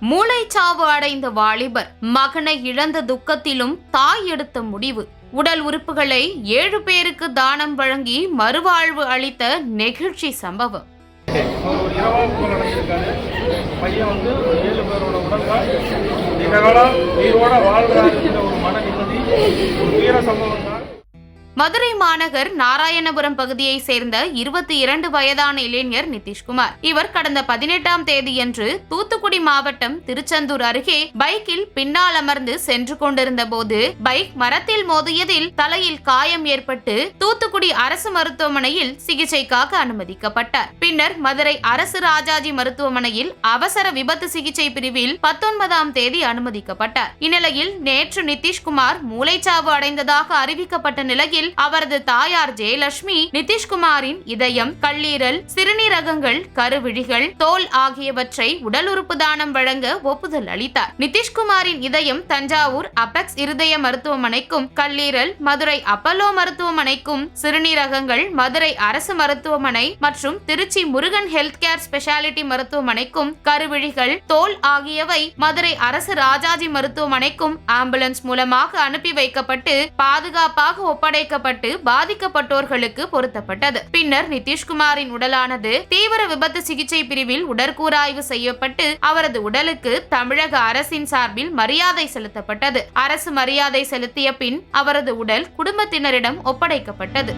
மூளைச்சாவு அடைந்த வாலிபர் மகனை இழந்த துக்கத்திலும் தாய் எடுத்த முடிவு. உடல் உறுப்புகளை 7 பேருக்கு தானம் வழங்கி மறுவாழ்வு அளித்த நெகிழ்ச்சி சம்பவம். மதுரை மாநகர் நாராயணபுரம் பகுதியை சேர்ந்த 22 வயதான இளைஞர் நிதிஷ்குமார். இவர் கடந்த 18ஆம் தேதியன்று தூத்துக்குடி மாவட்டம் திருச்செந்தூர் அருகே பைக்கில் பின்னால் அமர்ந்து சென்று கொண்டிருந்த போது பைக் மரத்தில் மோதியதில் தலையில் காயம் ஏற்பட்டு தூத்துக்குடி அரசு மருத்துவமனையில் சிகிச்சைக்காக அனுமதிக்கப்பட்டார். பின்னர் மதுரை அரசு ராஜாஜி மருத்துவமனையில் அவசர விபத்து சிகிச்சை பிரிவில் 19ஆம் தேதி அனுமதிக்கப்பட்டார். இந்நிலையில் நேற்று நிதிஷ்குமார் மூளைச்சாவு அடைந்ததாக அறிவிக்கப்பட்ட நிலையில் அவரது தாயார் ஜெயலட்சுமி நிதிஷ்குமாரின் இதயம், கல்லீரல், சிறுநீரகங்கள், கருவிழிகள், தோல் ஆகியவற்றை உடல் உறுப்பு தானம் வழங்க ஒப்புதல் அளித்தார். நிதிஷ்குமாரின் இதயம் தஞ்சாவூர் அபெக்ஸ் இருதய மருத்துவமனைக்கும், கல்லீரல் மதுரை அப்பல்லோ மருத்துவமனைக்கும், சிறுநீரகங்கள் மதுரை அரசு மருத்துவமனை மற்றும் Tiruchi Murugan health care speciality மருத்துவமனைக்கும், கருவிழிகள், தோல் ஆகியவை மதுரை அரசு ராஜாஜி மருத்துவமனைக்கும் ஆம்புலன்ஸ் மூலமாக அனுப்பி வைக்கப்பட்டு பாதுகாப்பாக ஒப்படைக்க பாதிக்கப்பட்டோர்களுக்கு பொருத்தப்பட்டது. பின்னர் நிதிஷ்குமாரின் உடலானது தீவிர விபத்து சிகிச்சை பிரிவில் உடற்கூறாய்வு செய்யப்பட்டு அவரது உடலுக்கு தமிழக அரசின் சார்பில் மரியாதை செலுத்தப்பட்டது. அரசு மரியாதை செலுத்திய பின் அவரது உடல் குடும்பத்தினரிடம் ஒப்படைக்கப்பட்டது.